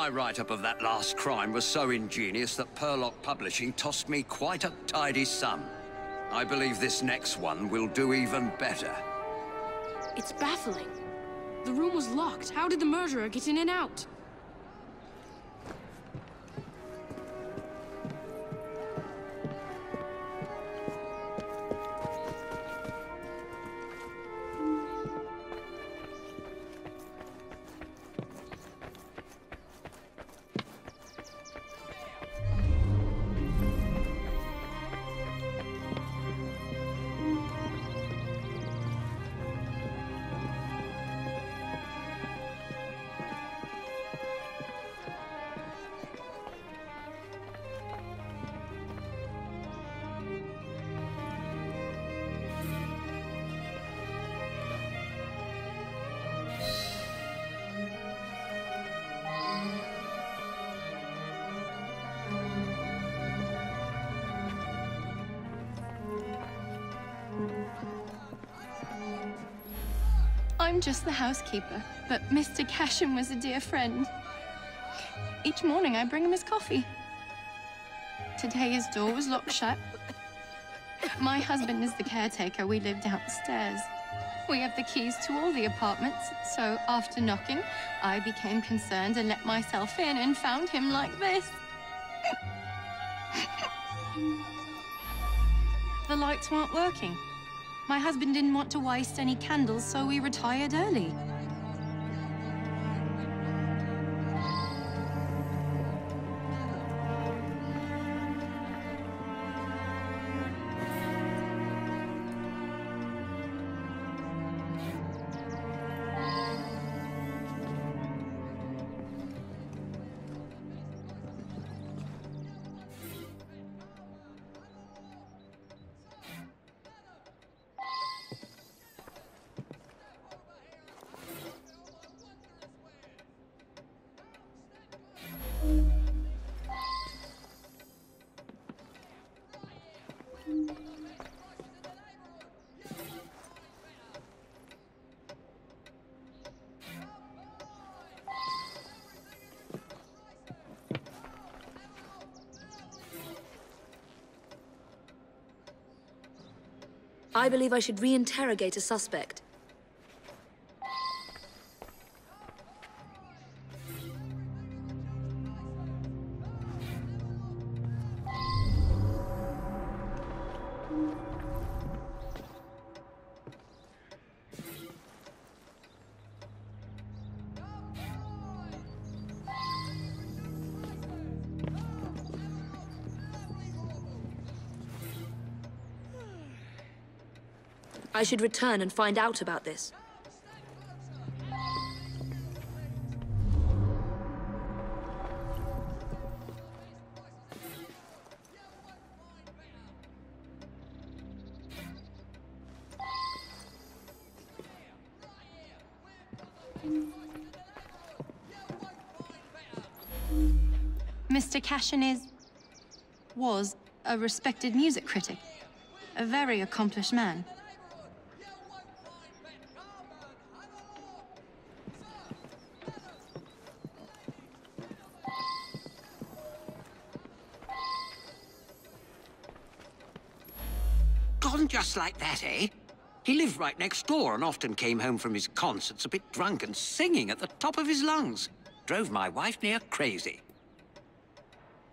My write-up of that last crime was so ingenious that Perlock Publishing tossed me quite a tidy sum. I believe this next one will do even better. It's baffling. The room was locked. How did the murderer get in and out? I'm just the housekeeper, but Mr. Cashin was a dear friend. Each morning I bring him his coffee. Today his door was locked shut. My husband is the caretaker. We live downstairs. We have the keys to all the apartments, so after knocking, I became concerned and let myself in and found him like this. The lights weren't working. My husband didn't want to waste any candles, so we retired early. I believe I should re-interrogate a suspect. I should return and find out about this. Mr. Cashin was a respected music critic, a very accomplished man. Gone just like that, eh? He lived right next door and often came home from his concerts a bit drunk and singing at the top of his lungs. Drove my wife near crazy.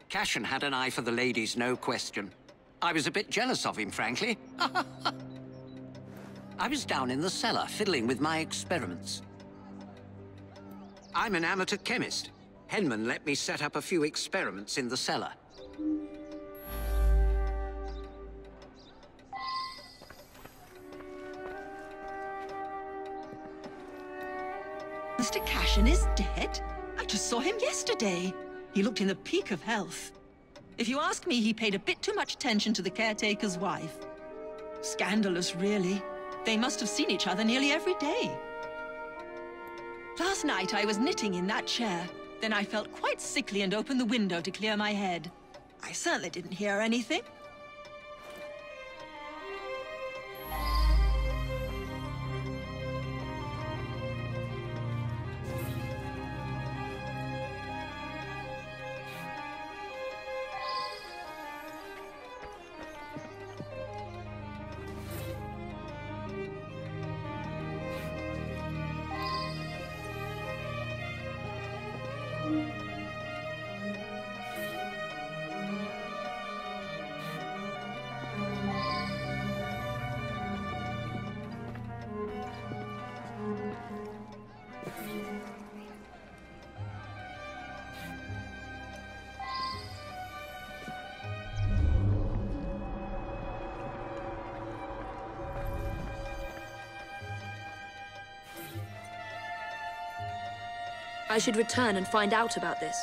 Cashin had an eye for the ladies, no question. I was a bit jealous of him, frankly. I was down in the cellar, fiddling with my experiments. I'm an amateur chemist. Henman let me set up a few experiments in the cellar. Mr. Cashin is dead? I just saw him yesterday. He looked in the peak of health. If you ask me, he paid a bit too much attention to the caretaker's wife. Scandalous, really. They must have seen each other nearly every day. Last night, I was knitting in that chair. Then I felt quite sickly and opened the window to clear my head. I certainly didn't hear anything. I should return and find out about this.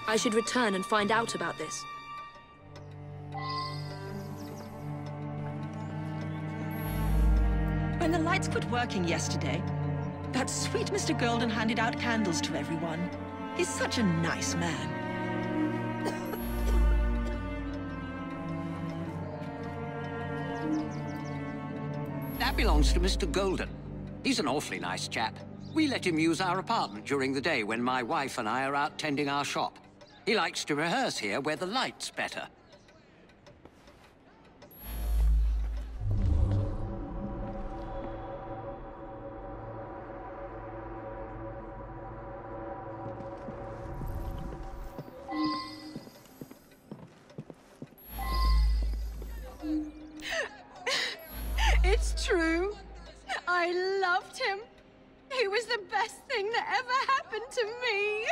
I should return and find out about this. When the lights quit working yesterday, that sweet Mr. Golden handed out candles to everyone. He's such a nice man. That belongs to Mr. Golden. He's an awfully nice chap. We let him use our apartment during the day when my wife and I are out tending our shop. He likes to rehearse here where the light's better. It's true. I loved him. He was the best thing that ever happened to me.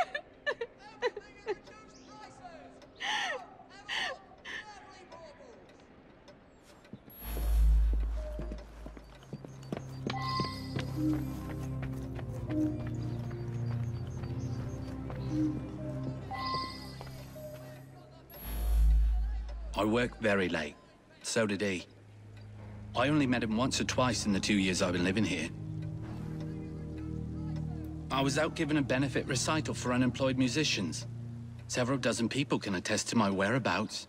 I work very late. So did he. I only met him once or twice in the 2 years I've been living here. I was out giving a benefit recital for unemployed musicians. Several dozen people can attest to my whereabouts.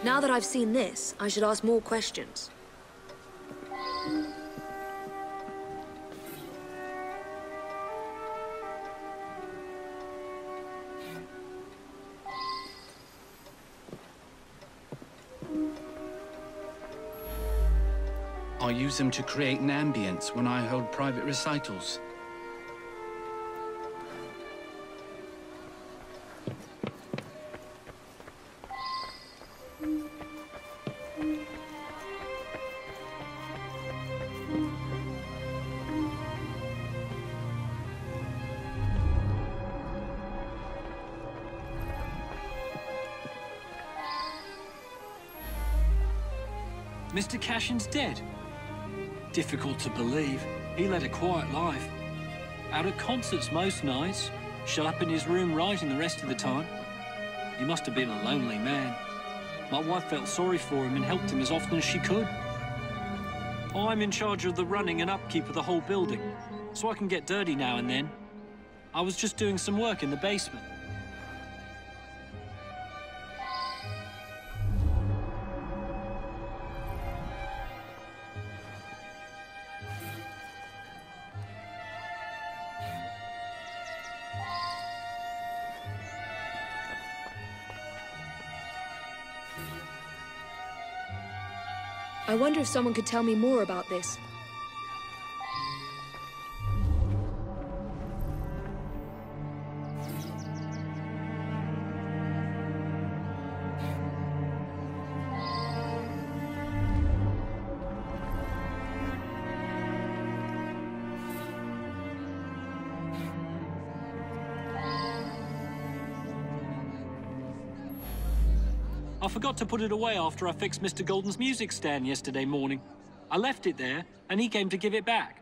Now that I've seen this, I should ask more questions. I use them to create an ambience when I hold private recitals. Mr. Cashin's dead. Difficult to believe. He led a quiet life. Out at concerts most nights, shut up in his room writing the rest of the time. He must have been a lonely man. My wife felt sorry for him and helped him as often as she could. I'm in charge of the running and upkeep of the whole building, so I can get dirty now and then. I was just doing some work in the basement. I wonder if someone could tell me more about this. I forgot to put it away after I fixed Mr. Golden's music stand yesterday morning. I left it there, and he came to give it back.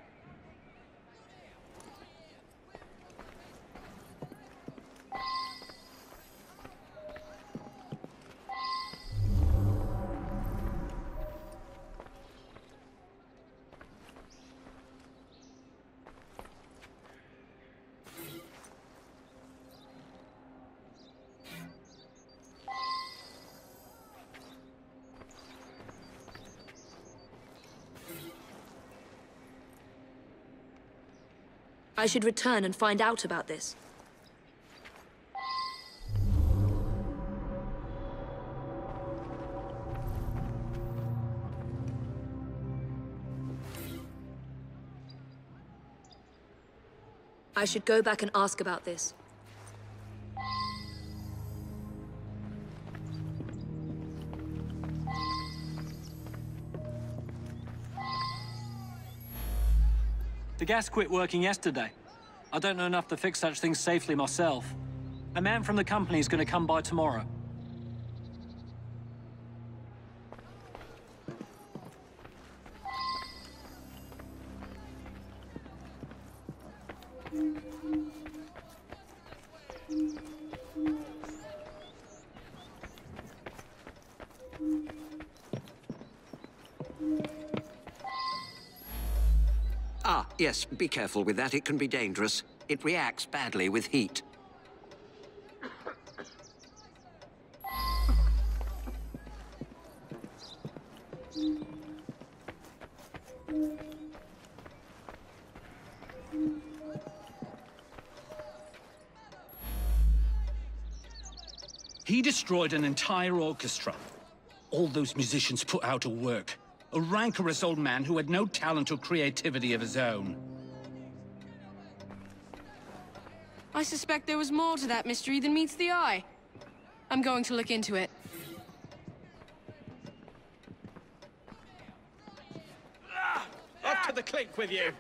I should return and find out about this. I should go back and ask about this. The gas quit working yesterday. I don't know enough to fix such things safely myself. A man from the company is going to come by tomorrow. Ah, yes, be careful with that. It can be dangerous. It reacts badly with heat. He destroyed an entire orchestra. All those musicians put out of work. A rancorous old man who had no talent or creativity of his own. I suspect there was more to that mystery than meets the eye. I'm going to look into it. Off to the clink with you.